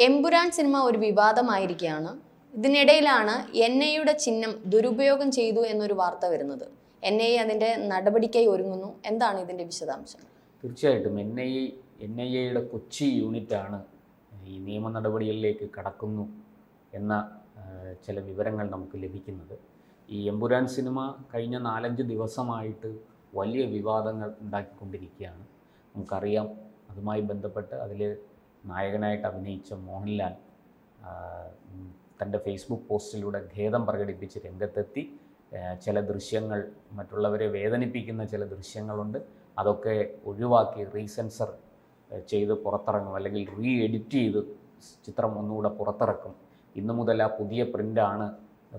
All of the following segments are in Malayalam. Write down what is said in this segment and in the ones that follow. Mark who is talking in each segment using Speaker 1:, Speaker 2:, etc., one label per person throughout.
Speaker 1: എമ്പുരാൻ സിനിമ ഒരു വിവാദമായിരിക്കുകയാണ്. ഇതിനിടയിലാണ് NIA-യുടെ ചിഹ്നം ദുരുപയോഗം ചെയ്തു എന്നൊരു വാർത്ത വരുന്നത്. NIA അതിൻ്റെ നടപടിക്കായി ഒരുങ്ങുന്നു. എന്താണ് ഇതിൻ്റെ വിശദാംശം?
Speaker 2: തീർച്ചയായിട്ടും NIA-യുടെ കൊച്ചി യൂണിറ്റാണ് ഈ നിയമ നടപടികളിലേക്ക് കടക്കുന്നു എന്ന ചില വിവരങ്ങൾ നമുക്ക് ലഭിക്കുന്നത്. ഈ എമ്പുരാൻ സിനിമ കഴിഞ്ഞ 4-5 ദിവസമായിട്ട് വലിയ വിവാദങ്ങൾ ഉണ്ടാക്കിക്കൊണ്ടിരിക്കുകയാണ്. നമുക്കറിയാം, അതുമായി ബന്ധപ്പെട്ട് അതിൽ നായകനായിട്ട് അഭിനയിച്ച മോഹൻലാൽ തൻ്റെ ഫേസ്ബുക്ക് പോസ്റ്റിലൂടെ ഖേദം പ്രകടിപ്പിച്ച് രംഗത്തെത്തി. ചില ദൃശ്യങ്ങൾ, മറ്റുള്ളവരെ വേദനിപ്പിക്കുന്ന ചില ദൃശ്യങ്ങളുണ്ട്, അതൊക്കെ ഒഴിവാക്കി റീസെൻസർ ചെയ്ത് പുറത്തിറങ്ങും, അല്ലെങ്കിൽ എഡിറ്റ് ചെയ്ത് ചിത്രം ഒന്നുകൂടെ പുറത്തിറക്കും. ഇന്നു മുതൽ ആ പുതിയ പ്രിൻ്റാണ്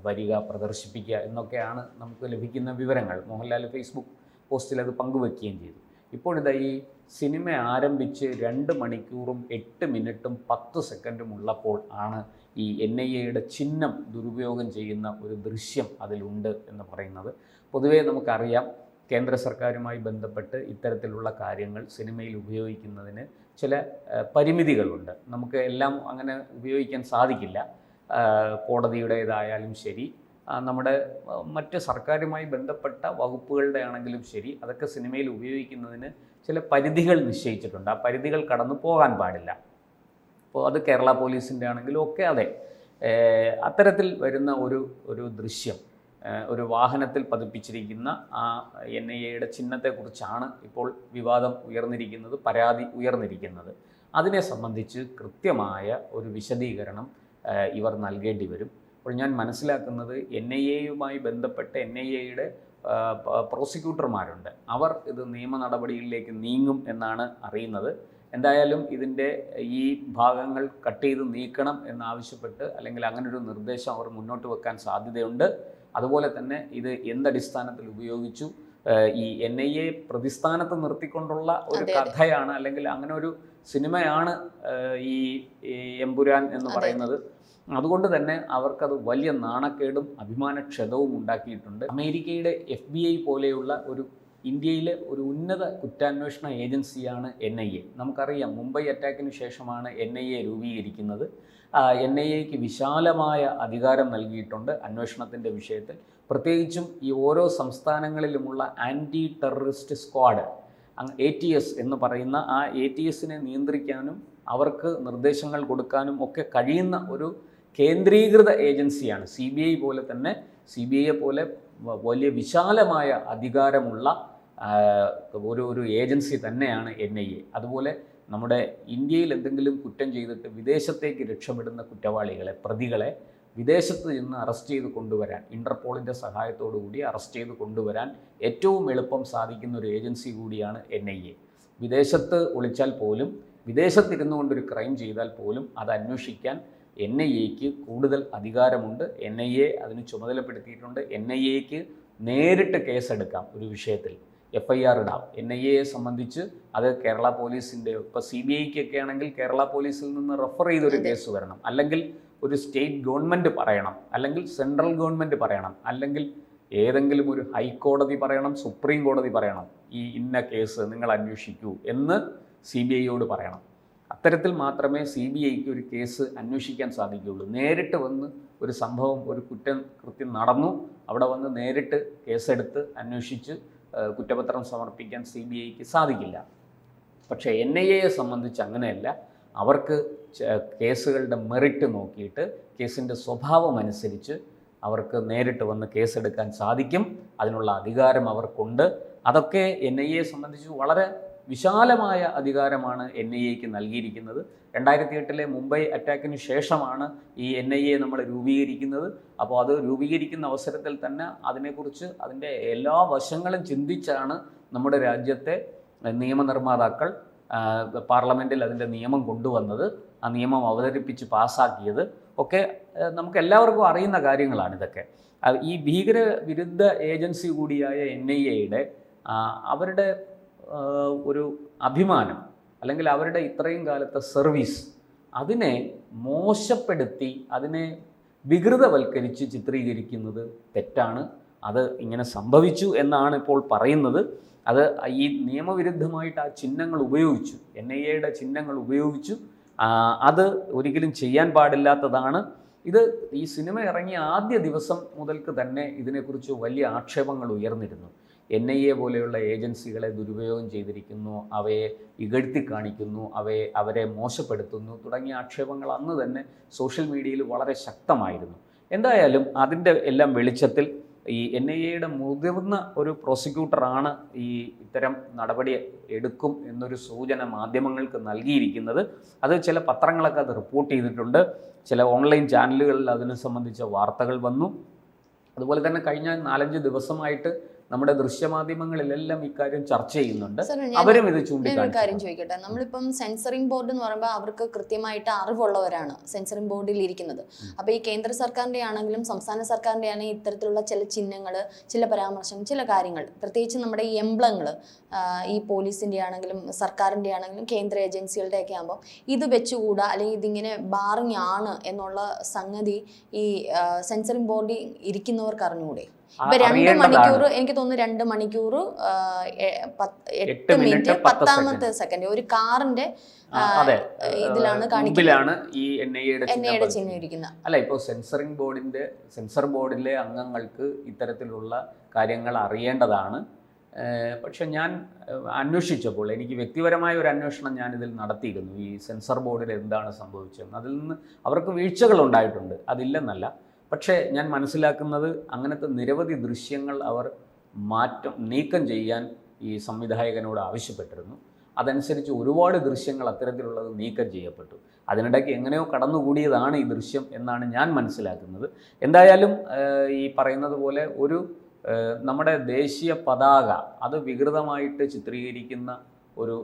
Speaker 2: വരിക, പ്രദർശിപ്പിക്കുക എന്നൊക്കെയാണ് നമുക്ക് ലഭിക്കുന്ന വിവരങ്ങൾ. മോഹൻലാൽ ഫേസ്ബുക്ക് പോസ്റ്റിൽ അത് പങ്കുവെക്കുകയും ചെയ്തു. ഇപ്പോഴിതാ ഈ സിനിമ ആരംഭിച്ച് 2 മണിക്കൂറും 8 മിനിറ്റും 10 സെക്കൻഡും ഉള്ളപ്പോൾ ആണ് ഈ NIA-യുടെ ചിഹ്നം ദുരുപയോഗം ചെയ്യുന്ന ഒരു ദൃശ്യം അതിലുണ്ട് എന്ന് പറയുന്നത്. പൊതുവേ നമുക്കറിയാം, കേന്ദ്ര സർക്കാരുമായി ബന്ധപ്പെട്ട് ഇത്തരത്തിലുള്ള കാര്യങ്ങൾ സിനിമയിൽ ഉപയോഗിക്കുന്നതിന് ചില പരിമിതികളുണ്ട്. നമുക്ക് എല്ലാം അങ്ങനെ ഉപയോഗിക്കാൻ സാധിക്കില്ല. കോടതിയുടേതായാലും ശരി, നമ്മുടെ മറ്റ് സർക്കാരുമായി ബന്ധപ്പെട്ട വകുപ്പുകളുടെ ആണെങ്കിലും ശരി, അതൊക്കെ സിനിമയിൽ ഉപയോഗിക്കുന്നതിന് ചില പരിധികൾ നിശ്ചയിച്ചിട്ടുണ്ട്. ആ പരിധികൾ കടന്നു പോകാൻ പാടില്ല. അപ്പോൾ അത് കേരള പോലീസിൻ്റെ ആണെങ്കിലും ഒക്കെ അതെ. അത്തരത്തിൽ വരുന്ന ഒരു ദൃശ്യം ഒരു വാഹനത്തിൽ പതിപ്പിച്ചിരിക്കുന്ന ആ NIA-യുടെ ചിഹ്നത്തെക്കുറിച്ചാണ് ഇപ്പോൾ വിവാദം ഉയർന്നിരിക്കുന്നത്, പരാതി ഉയർന്നിരിക്കുന്നത്. അതിനെ സംബന്ധിച്ച് കൃത്യമായ ഒരു വിശദീകരണം ഇവർ നൽകേണ്ടി വരും. അപ്പോൾ ഞാൻ മനസ്സിലാക്കുന്നത്, NIA-യുമായി ബന്ധപ്പെട്ട് NIA-യുടെ പ്രോസിക്യൂട്ടർമാരുണ്ട്. അവർ ഇത് നിയമ നടപടികളിലേക്ക് നീങ്ങും എന്നാണ് അറിയുന്നത്. എന്തായാലും ഇതിൻ്റെ ഈ ഭാഗങ്ങൾ കട്ട് ചെയ്ത് നീക്കണം എന്നാവശ്യപ്പെട്ട്, അല്ലെങ്കിൽ അങ്ങനൊരു നിർദ്ദേശം അവർ മുന്നോട്ട് വെക്കാൻ സാധ്യതയുണ്ട്. അതുപോലെ തന്നെ ഇത് എന്തടിസ്ഥാനത്തിൽ ഉപയോഗിച്ചു, ഈ NIA പ്രതിസ്ഥാനത്ത് നിർത്തിക്കൊണ്ടുള്ള ഒരു കഥയാണ്, അല്ലെങ്കിൽ അങ്ങനെ ഒരു സിനിമയാണ് ഈ എമ്പുരാൻ എന്ന് പറയുന്നത്. അതുകൊണ്ട് തന്നെ അവർക്കത് വലിയ നാണക്കേടും അഭിമാനക്ഷതവും ഉണ്ടാക്കിയിട്ടുണ്ട്. അമേരിക്കയുടെ FBI പോലെയുള്ള ഇന്ത്യയിലെ ഒരു ഉന്നത കുറ്റാന്വേഷണ ഏജൻസിയാണ് NIA. നമുക്കറിയാം, മുംബൈ അറ്റാക്കിന് ശേഷമാണ് NIA രൂപീകരിക്കുന്നത്. NIA-ക്ക് വിശാലമായ അധികാരം നൽകിയിട്ടുണ്ട് അന്വേഷണത്തിൻ്റെ വിഷയത്തിൽ. പ്രത്യേകിച്ചും ഈ ഓരോ സംസ്ഥാനങ്ങളിലുമുള്ള ആൻറ്റി ടെററിസ്റ്റ് സ്ക്വാഡ്, ATS എന്ന് പറയുന്ന ആ ATS-നെ നിയന്ത്രിക്കാനും അവർക്ക് നിർദ്ദേശങ്ങൾ കൊടുക്കാനും ഒക്കെ കഴിയുന്ന ഒരു കേന്ദ്രീകൃത ഏജൻസിയാണ്. CBI പോലെ തന്നെ, CBI പോലെ വലിയ വിശാലമായ അധികാരമുള്ള ഒരു ഏജൻസി തന്നെയാണ് NIA. അതുപോലെ നമ്മുടെ ഇന്ത്യയിൽ എന്തെങ്കിലും കുറ്റം ചെയ്തിട്ട് വിദേശത്തേക്ക് രക്ഷപ്പെടുന്ന കുറ്റവാളികളെ, പ്രതികളെ വിദേശത്ത് നിന്ന് അറസ്റ്റ് ചെയ്ത് കൊണ്ടുവരാൻ, ഇൻ്റർപോളിൻ്റെ സഹായത്തോടു കൂടി അറസ്റ്റ് ചെയ്ത് കൊണ്ടുവരാൻ ഏറ്റവും എളുപ്പം സാധിക്കുന്ന ഒരു ഏജൻസി കൂടിയാണ് NIA. വിദേശത്ത് ഒളിച്ചാൽ പോലും, വിദേശത്തിരുന്നു കൊണ്ടൊരു ക്രൈം ചെയ്താൽ പോലും അത് അന്വേഷിക്കാൻ NIA-ക്ക് കൂടുതൽ അധികാരമുണ്ട്. NIA അതിന് ചുമതലപ്പെടുത്തിയിട്ടുണ്ട്. NIA-ക്ക് നേരിട്ട് കേസെടുക്കാം, ഒരു വിഷയത്തിൽ FIR ഇടാം. NIA-യെ സംബന്ധിച്ച് അത് കേരള പോലീസിൻ്റെ, ഇപ്പോൾ CBI-ക്കൊക്കെ ആണെങ്കിൽ കേരള പോലീസിൽ നിന്ന് റെഫർ ചെയ്തൊരു കേസ് വരണം, അല്ലെങ്കിൽ ഒരു സ്റ്റേറ്റ് ഗവൺമെൻറ് പറയണം, അല്ലെങ്കിൽ സെൻട്രൽ ഗവൺമെൻറ് പറയണം, അല്ലെങ്കിൽ ഏതെങ്കിലും ഒരു ഹൈക്കോടതി പറയണം, സുപ്രീം കോടതി പറയണം, ഈ ഇന്ന കേസ് നിങ്ങൾ അന്വേഷിക്കൂ എന്ന് CBI-യോട് പറയണം. അത്തരത്തിൽ മാത്രമേ CBI-ക്ക് ഒരു കേസ് അന്വേഷിക്കാൻ സാധിക്കുകയുള്ളൂ. നേരിട്ട് വന്ന് ഒരു സംഭവം, ഒരു കൃത്യം നടന്നു, അവിടെ വന്ന് നേരിട്ട് കേസെടുത്ത് അന്വേഷിച്ച് കുറ്റപത്രം സമർപ്പിക്കാൻ CBI-ക്ക് സാധിക്കില്ല. പക്ഷേ NIA-യെ സംബന്ധിച്ച് അങ്ങനെയല്ല. അവർക്ക് കേസുകളുടെ മെറിറ്റ് നോക്കിയിട്ട്, കേസിൻ്റെ സ്വഭാവം അനുസരിച്ച് അവർക്ക് നേരിട്ട് വന്ന് കേസെടുക്കാൻ സാധിക്കും. അതിനുള്ള അധികാരം അവർക്കുണ്ട്. അതൊക്കെ NIA-യെ സംബന്ധിച്ച് വളരെ വിശാലമായ അധികാരമാണ് NIA-ക്ക് നൽകിയിരിക്കുന്നത്. 2008 മുംബൈ അറ്റാക്കിന് ശേഷമാണ് ഈ NIA നമ്മൾ രൂപീകരിക്കുന്നത്. അപ്പോൾ അത് രൂപീകരിക്കുന്ന അവസരത്തിൽ തന്നെ അതിനെക്കുറിച്ച്, അതിൻ്റെ എല്ലാ വശങ്ങളും ചിന്തിച്ചാണ് നമ്മുടെ രാജ്യത്തെ നിയമനിർമ്മാതാക്കൾ പാർലമെൻറ്റിൽ അതിൻ്റെ നിയമം കൊണ്ടുവന്നത്, ആ നിയമം അവതരിപ്പിച്ച് പാസ്സാക്കിയത് ഒക്കെ നമുക്ക് എല്ലാവർക്കും അറിയുന്ന കാര്യങ്ങളാണ് ഇതൊക്കെ. ഈ ഭീകരവിരുദ്ധ ഏജൻസി കൂടിയായ NIA-യുടെ അവരുടെ ഒരു അഭിമാനം, അല്ലെങ്കിൽ അവരുടെ ഇത്രയും കാലത്തെ സർവീസ്, അതിനെ മോശപ്പെടുത്തി, അതിനെ വികൃതവൽക്കരിച്ച് ചിത്രീകരിക്കുന്നത് തെറ്റാണ്. അത് ഇങ്ങനെ സംഭവിച്ചു എന്നാണ് ഇപ്പോൾ പറയുന്നത്. അത് ഈ നിയമവിരുദ്ധമായിട്ട് ആ ചിഹ്നങ്ങൾ ഉപയോഗിച്ചു, NIA-യുടെ ചിഹ്നങ്ങൾ ഉപയോഗിച്ചു. അത് ഒരിക്കലും ചെയ്യാൻ പാടില്ലാത്തതാണ്. ഈ സിനിമ ഇറങ്ങിയ ആദ്യ ദിവസം മുതൽക്ക് തന്നെ ഇതിനെക്കുറിച്ച് വലിയ ആക്ഷേപങ്ങൾ ഉയർന്നിരുന്നു. NIA പോലെയുള്ള ഏജൻസികളെ ദുരുപയോഗം ചെയ്തിരിക്കുന്നു, അവയെ ഇകഴ്ത്തി കാണിക്കുന്നു, അവരെ മോശപ്പെടുത്തുന്നു തുടങ്ങിയ ആക്ഷേപങ്ങൾ അന്ന് തന്നെ സോഷ്യൽ മീഡിയയിൽ വളരെ ശക്തമായിരുന്നു. എന്തായാലും അതിൻ്റെ എല്ലാം വെളിച്ചത്തിൽ ഈ NIAയുടെ മുതിർന്ന ഒരു പ്രോസിക്യൂട്ടറാണ് ഇത്തരം നടപടി എടുക്കും എന്നൊരു സൂചന മാധ്യമങ്ങൾക്ക് നൽകിയിരിക്കുന്നത്. അത് ചില പത്രങ്ങളൊക്കെ അത് റിപ്പോർട്ട് ചെയ്തിട്ടുണ്ട്, ചില ഓൺലൈൻ ചാനലുകളിൽ അതിനെ സംബന്ധിച്ച വാർത്തകൾ വന്നു. അതുപോലെ തന്നെ കഴിഞ്ഞ 4-5 ദിവസമായിട്ട് നമ്മുടെ ദൃശ്യമാധ്യമങ്ങളിലെല്ലാം ഇക്കാര്യം ചർച്ച ചെയ്യുന്നുണ്ട്. അവരും ഇത് ചൂണ്ടിക്കാണിച്ചു.
Speaker 1: കാര്യം ചോദിക്കട്ടെ, നമ്മളിപ്പം സെൻസറിംഗ് ബോർഡ് എന്ന് പറയുമ്പോൾ അവർക്ക് കൃത്യമായിട്ട് അറിവുള്ളവരാണ് സെൻസറിംഗ് ബോർഡിൽ ഇരിക്കുന്നത്. അപ്പോൾ ഈ കേന്ദ്ര സർക്കാരിൻ്റെ ആണെങ്കിലും സംസ്ഥാന സർക്കാരിൻ്റെ ആണെങ്കിലും ഇത്തരത്തിലുള്ള ചില ചിഹ്നങ്ങൾ, ചില പരാമർശം, ചില കാര്യങ്ങൾ, പ്രത്യേകിച്ച് നമ്മുടെ ഈ എംബ്ലങ്ങൾ, ഈ പോലീസിൻ്റെ ആണെങ്കിലും സർക്കാരിൻ്റെ ആണെങ്കിലും കേന്ദ്ര ഏജൻസികളുടെ ഒക്കെ ആകുമ്പോൾ ഇത് വെച്ചുകൂടാ അല്ലെങ്കിൽ ഇതിങ്ങനെ ബാറിങ് ആണ് എന്നുള്ള സംഗതി ഈ സെൻസറിംഗ് ബോർഡിൽ ഇരിക്കുന്നവർക്ക് അറിഞ്ഞുകൂടെ? ഇപ്പൊ 2 മണിക്കൂർ, എനിക്ക് തോന്നുന്നു 2 മണിക്കൂർ 8 മിനിറ്റ് 10 സെക്കൻഡ് ഒരു കാറിന്റെ ഇതിലാണ് കാണിക്കുന്നത്
Speaker 2: ഈ NIAയുടെ
Speaker 1: ചിഹ്നം ഇരിക്കുന്നത്.
Speaker 2: അല്ല, ഇപ്പോൾ സെൻസർ ബോർഡിലെ അംഗങ്ങൾക്ക് ഇത്തരത്തിലുള്ള കാര്യങ്ങൾ അറിയേണ്ടതാണ്. പക്ഷെ ഞാൻ അന്വേഷിച്ചപ്പോൾ എനിക്ക് വ്യക്തിപരമായ ഒരു അന്വേഷണം ഞാനിതിൽ നടത്തിയിരുന്നു. ഈ സെൻസർ ബോർഡിൽ എന്താണ് സംഭവിച്ചതെന്ന്. അതിൽ നിന്ന് അവർക്ക് വീഴ്ചകൾ ഉണ്ടായിട്ടുണ്ട്, അതില്ലെന്നല്ല. പക്ഷേ ഞാൻ മനസ്സിലാക്കുന്നത് അങ്ങനത്തെ നിരവധി ദൃശ്യങ്ങൾ അവർ നീക്കം ചെയ്യാൻ ഈ സംവിധായകനോട് ആവശ്യപ്പെട്ടിരുന്നു. അതനുസരിച്ച് ഒരുപാട് ദൃശ്യങ്ങൾ അത്തരത്തിലുള്ളത് നീക്കം ചെയ്യപ്പെട്ടു. അതിനിടയ്ക്ക് എങ്ങനെയോ കടന്നുകൂടിയതാണ് ഈ ദൃശ്യം എന്നാണ് ഞാൻ മനസ്സിലാക്കുന്നത്. എന്തായാലും ഈ പറയുന്നത് പോലെ നമ്മുടെ ദേശീയ പതാക അത് വികൃതമായിട്ട് ചിത്രീകരിക്കുന്ന ഒരു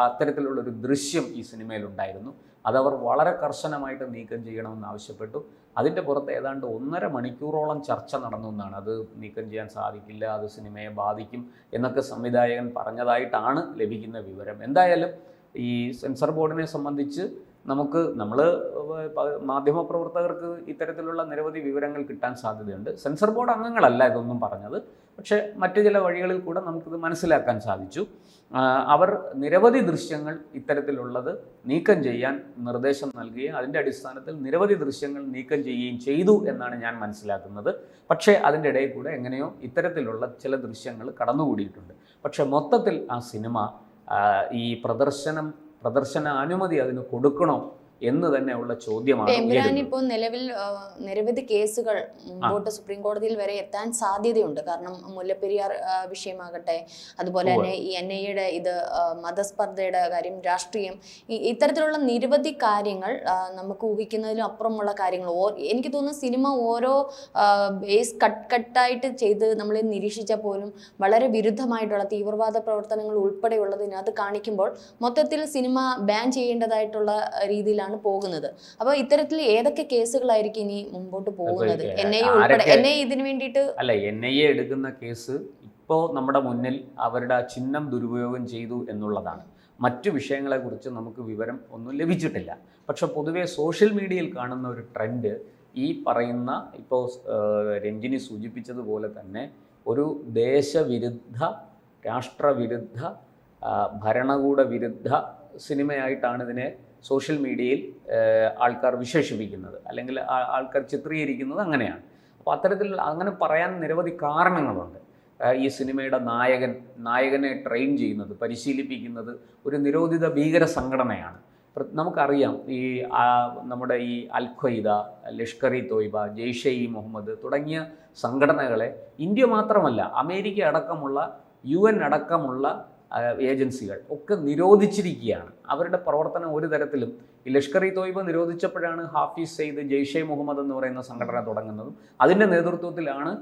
Speaker 2: അത്തരത്തിലുള്ളൊരു ദൃശ്യം ഈ സിനിമയിലുണ്ടായിരുന്നു. അതവർ വളരെ കർശനമായിട്ട് നീക്കം ചെയ്യണമെന്ന് ആവശ്യപ്പെട്ടു. അതിൻ്റെ പുറത്ത് ഏതാണ്ട് 1.5 മണിക്കൂറോളം ചർച്ച നടന്നു എന്നാണ്. അത് നീക്കം ചെയ്യാൻ സാധിക്കില്ല, അത് സിനിമയെ ബാധിക്കും എന്നൊക്കെ സംവിധായകൻ പറഞ്ഞതായിട്ടാണ് ലഭിക്കുന്ന വിവരം. എന്തായാലും ഈ സെൻസർ ബോർഡിനെ സംബന്ധിച്ച് നമ്മൾ മാധ്യമപ്രവർത്തകർക്ക് ഇത്തരത്തിലുള്ള നിരവധി വിവരങ്ങൾ കിട്ടാൻ സാധ്യതയുണ്ട്. സെൻസർ ബോർഡ് അംഗങ്ങളല്ല ഇതൊന്നും പറഞ്ഞത്, പക്ഷേ മറ്റു ചില വഴികളിൽ കൂടെ നമുക്കിത് മനസ്സിലാക്കാൻ സാധിച്ചു. അവർ നിരവധി ദൃശ്യങ്ങൾ ഇത്തരത്തിലുള്ളത് നീക്കം ചെയ്യാൻ നിർദ്ദേശം നൽകുകയും അതിൻ്റെ അടിസ്ഥാനത്തിൽ നിരവധി ദൃശ്യങ്ങൾ നീക്കം ചെയ്യുകയും ചെയ്തു എന്നാണ് ഞാൻ മനസ്സിലാക്കുന്നത്. പക്ഷേ അതിൻ്റെ ഇടയിൽ കൂടെ എങ്ങനെയോ ഇത്തരത്തിലുള്ള ചില ദൃശ്യങ്ങൾ കടന്നുകൂടിയിട്ടുണ്ട്. പക്ഷേ മൊത്തത്തിൽ ആ സിനിമ ഈ പ്രദർശന അനുമതി അതിന് കൊടുക്കണോ എന്ന് തന്നെയുള്ള ചോദ്യമാണ്.
Speaker 1: ഇപ്പോൾ നിലവിൽ നിരവധി കേസുകൾ മുമ്പോട്ട് സുപ്രീം കോടതിയിൽ വരെ എത്താൻ സാധ്യതയുണ്ട്. കാരണം മുല്ലപ്പെരിയാർ വിഷയമാകട്ടെ, അതുപോലെ തന്നെ ഈ NIAയുടെ മതസ്പർദ്ധയുടെ കാര്യം, രാഷ്ട്രീയം, ഇത്തരത്തിലുള്ള നിരവധി കാര്യങ്ങൾ നമുക്ക് ഊഹിക്കുന്നതിലും അപ്പുറമുള്ള കാര്യങ്ങൾ. എനിക്ക് തോന്നുന്നു സിനിമ ഓരോ ബേസ് കട്ടായിട്ട് ചെയ്ത് നമ്മൾ നിരീക്ഷിച്ചാൽ പോലും വളരെ വിരുദ്ധമായിട്ടുള്ള തീവ്രവാദ പ്രവർത്തനങ്ങൾ ഉൾപ്പെടെയുള്ളതിനകത്ത് കാണിക്കുമ്പോൾ മൊത്തത്തിൽ സിനിമ ബാൻ ചെയ്യേണ്ടതായിട്ടുള്ള രീതിയിലാണ് പോകുന്നത്. അപ്പോൾ ഇത്തരത്തിൽ ഏതൊക്കെ കേസുകളായിരിക്കും ഇനി മുമ്പോട്ട് പോകുന്നത്? NIA ഇതിനു വേണ്ടിയിട്ട്
Speaker 2: NIA എടുക്കുന്ന കേസ് ഇപ്പോൾ നമ്മുടെ മുന്നിൽ അവരുടെ ആ ചിഹ്നം ദുരുപയോഗം ചെയ്തു എന്നുള്ളതാണ്. മറ്റു വിഷയങ്ങളെക്കുറിച്ച് നമുക്ക് വിവരം ഒന്നും ലഭിച്ചിട്ടില്ല. പക്ഷെ പൊതുവെ സോഷ്യൽ മീഡിയയിൽ കാണുന്ന ഒരു ട്രെൻഡ് ഈ പറയുന്ന ഇപ്പോൾ രഞ്ജിനി സൂചിപ്പിച്ചതുപോലെ തന്നെ ഒരു ദേശവിരുദ്ധ, രാഷ്ട്രവിരുദ്ധ, ഭരണകൂട വിരുദ്ധ സിനിമയായിട്ടാണ് ഇതിനെ സോഷ്യൽ മീഡിയയിൽ ആൾക്കാർ വിശേഷിപ്പിക്കുന്നത്, അല്ലെങ്കിൽ ആൾക്കാർ ചിത്രീകരിക്കുന്നത് അങ്ങനെയാണ്. അപ്പോൾ അത്തരത്തിൽ അങ്ങനെ പറയാൻ നിരവധി കാരണങ്ങളുണ്ട്. ഈ സിനിമയുടെ നായകനെ ട്രെയിൻ ചെയ്യുന്നത്, പരിശീലിപ്പിക്കുന്നത് ഒരു നിരോധിത ഭീകര സംഘടനയാണ്. നമുക്കറിയാം നമ്മുടെ ഈ അൽ-ഖ്വയ്ദ, ലഷ്കർ ഇ തോയ്ബ, ജെയ്ഷെ ഇ മുഹമ്മദ് തുടങ്ങിയ സംഘടനകളെ ഇന്ത്യ മാത്രമല്ല അമേരിക്ക അടക്കമുള്ള UN അടക്കമുള്ള ഏജൻസികൾ ഒക്കെ നിരോധിച്ചിരിക്കുകയാണ്. അവരുടെ പ്രവർത്തനം ഒരു തരത്തിലും ഈ ലഷ്കർ ഇ തോയ്ബ നിരോധിച്ചപ്പോഴാണ് ഹാഫിസ് സെയ്ദ്, ജെയ്ഷെ മുഹമ്മദ് എന്ന് പറയുന്ന സംഘടന തുടങ്ങുന്നതും അതിൻ്റെ നേതൃത്വത്തിലാണ്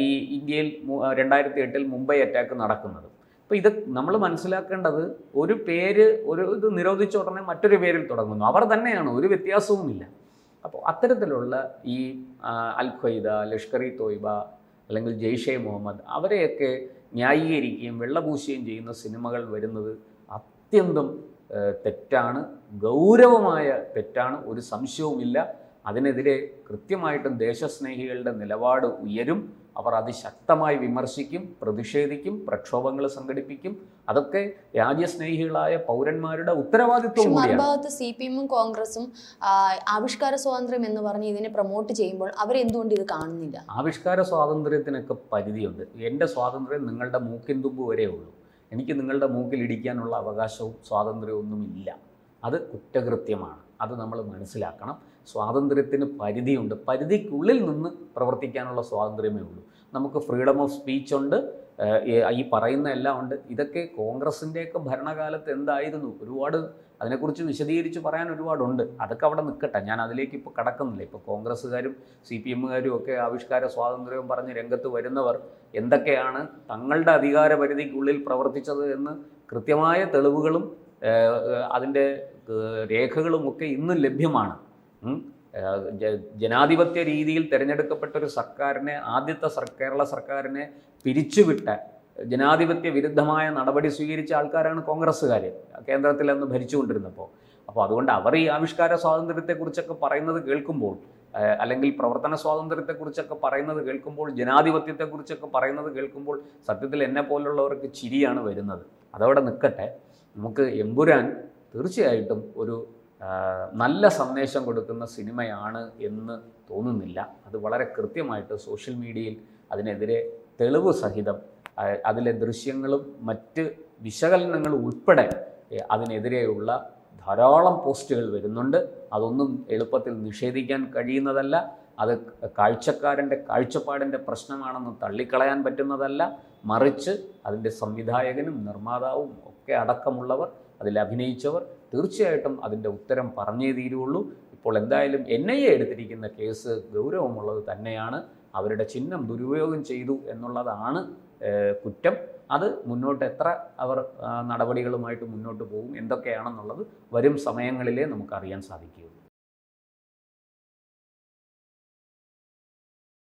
Speaker 2: ഈ ഇന്ത്യയിൽ 2008 മുംബൈ അറ്റാക്ക് നടക്കുന്നത്. അപ്പോൾ ഇത് നമ്മൾ മനസ്സിലാക്കേണ്ടത്, ഒരു പേര് ഇത് നിരോധിച്ച ഉടനെ മറ്റൊരു പേരിൽ തുടങ്ങുന്നു, അവർ തന്നെയാണ്, ഒരു വ്യത്യാസവുമില്ല. അപ്പോൾ അത്തരത്തിലുള്ള ഈ അൽ-ഖ്വയ്ദ, ലഷ്കർ ഇ തോയ്ബ അല്ലെങ്കിൽ ജെയ്ഷെ മുഹമ്മദ് അവരെയൊക്കെ ന്യായീകരിക്കുകയും വെള്ളപൂശുകയും ചെയ്യുന്ന സിനിമകൾ വരുന്നത് അത്യന്തം തെറ്റാണ്, ഗൗരവമായ തെറ്റാണ്, ഒരു സംശയവുമില്ല. അതിനെതിരെ കൃത്യമായിട്ടും ദേശസ്നേഹികളുടെ നിലപാട് ഉയരും. അവർ അതിശക്തമായി വിമർശിക്കും, പ്രതിഷേധിക്കും, പ്രക്ഷോഭങ്ങൾ സംഘടിപ്പിക്കും. അതൊക്കെ രാജ്യസ്നേഹികളായ പൗരന്മാരുടെ ഉത്തരവാദിത്വം കൂടിയാണ്.
Speaker 1: മറുഭാഗത്ത് CPM-ഉം കോൺഗ്രസും ആവിഷ്കാര സ്വാതന്ത്ര്യം എന്ന് പറഞ്ഞ് ഇതിനെ പ്രൊമോട്ട് ചെയ്യുമ്പോൾ അവരെന്തുകൊണ്ട് ഇത് കാണുന്നില്ല?
Speaker 2: ആവിഷ്കാര സ്വാതന്ത്ര്യത്തിനൊക്കെ പരിധിയുണ്ട്. എൻ്റെ സ്വാതന്ത്ര്യം നിങ്ങളുടെ മൂക്കിൻ തുമ്പ് വരെ ഉള്ളൂ. എനിക്ക് നിങ്ങളുടെ മൂക്കിൽ ഇടിക്കാനുള്ള അവകാശവും സ്വാതന്ത്ര്യവും ഒന്നുമില്ല. അത് കുറ്റകൃത്യമാണ്. അത് നമ്മൾ മനസ്സിലാക്കണം. സ്വാതന്ത്ര്യത്തിന് പരിധിയുണ്ട്. പരിധിക്കുള്ളിൽ നിന്ന് പ്രവർത്തിക്കാനുള്ള സ്വാതന്ത്ര്യമേ ഉള്ളൂ. നമുക്ക് ഫ്രീഡം ഓഫ് സ്പീച്ച് ഉണ്ട്, ഈ പറയുന്ന എല്ലാം ഉണ്ട്. ഇതൊക്കെ കോൺഗ്രസിൻ്റെയൊക്കെ ഭരണകാലത്ത് എന്തായിരുന്നു? ഒരുപാട് അതിനെക്കുറിച്ച് വിശദീകരിച്ച് പറയാൻ ഒരുപാടുണ്ട്. അതൊക്കെ അവിടെ നിൽക്കട്ടെ, ഞാൻ അതിലേക്ക് ഇപ്പോൾ കടക്കുന്നില്ല. ഇപ്പോൾ കോൺഗ്രസ്സുകാരും CPM-കാരും ഒക്കെ ആവിഷ്കാര സ്വാതന്ത്ര്യവും പറഞ്ഞ് രംഗത്ത് വരുന്നവർ എന്തൊക്കെയാണ് തങ്ങളുടെ അധികാര പരിധിക്കുള്ളിൽ പ്രവർത്തിച്ചത് എന്ന് കൃത്യമായ തെളിവുകളും അതിൻ്റെ രേഖകളുമൊക്കെ ഇന്നും ലഭ്യമാണ്. ജനാധിപത്യ രീതിയിൽ തിരഞ്ഞെടുക്കപ്പെട്ട ഒരു സർക്കാരിനെ, ആദ്യത്തെ കേരള സർക്കാരിനെ പിരിച്ചുവിട്ട ജനാധിപത്യ വിരുദ്ധമായ നടപടി സ്വീകരിച്ച ആൾക്കാരാണ് കോൺഗ്രസ്സുകാർ കേന്ദ്രത്തിൽ അന്ന് ഭരിച്ചുകൊണ്ടിരുന്നപ്പോൾ. അപ്പോൾ അതുകൊണ്ട് അവർ ഈ ആവിഷ്കാര സ്വാതന്ത്ര്യത്തെക്കുറിച്ചൊക്കെ പറയുന്നത് കേൾക്കുമ്പോൾ, അല്ലെങ്കിൽ പ്രവർത്തന സ്വാതന്ത്ര്യത്തെക്കുറിച്ചൊക്കെ പറയുന്നത് കേൾക്കുമ്പോൾ, ജനാധിപത്യത്തെക്കുറിച്ചൊക്കെ പറയുന്നത് കേൾക്കുമ്പോൾ സത്യത്തിൽ എന്നെ പോലുള്ളവർക്ക് ചിരിയാണ് വരുന്നത്. അതവിടെ നിൽക്കട്ടെ. നമുക്ക് എമ്പുരാൻ തീർച്ചയായിട്ടും ഒരു നല്ല സന്ദേശം കൊടുക്കുന്ന സിനിമയാണ് എന്ന് തോന്നുന്നില്ല. അത് വളരെ കൃത്യമായിട്ട് സോഷ്യൽ മീഡിയയിൽ അതിനെതിരെ തെളിവ് സഹിതം അതിലെ ദൃശ്യങ്ങളും മറ്റ് വിശകലനങ്ങളും ഉൾപ്പെടെ അതിനെതിരെയുള്ള ധാരാളം പോസ്റ്റുകൾ വരുന്നുണ്ട്. അതൊന്നും എളുപ്പത്തിൽ നിഷേധിക്കാൻ കഴിയുന്നതല്ല. അത് കാഴ്ചക്കാരൻ്റെ കാഴ്ചപ്പാടിൻ്റെ പ്രശ്നമാണെന്ന് തള്ളിക്കളയാൻ പറ്റുന്നതല്ല. മറിച്ച് അതിൻ്റെ സംവിധായകനും നിർമ്മാതാവും ഒക്കെ അടക്കമുള്ളവർ, അതിൽ അഭിനയിച്ചവർ തീർച്ചയായിട്ടും അതിൻ്റെ ഉത്തരം പറഞ്ഞേ തീരുള്ളൂ. ഇപ്പോൾ എന്തായാലും NIA എടുത്തിരിക്കുന്ന കേസ് ഗൗരവമുള്ളത് തന്നെയാണ്. അവരുടെ ചിഹ്നം ദുരുപയോഗം ചെയ്തു എന്നുള്ളതാണ് കുറ്റം. അത് മുന്നോട്ട് എത്ര അവർ നടപടികളുമായിട്ട് മുന്നോട്ട് പോകും, എന്തൊക്കെയാണെന്നുള്ളത് വരും സമയങ്ങളിലേ നമുക്കറിയാൻ സാധിക്കുകയുള്ളൂ.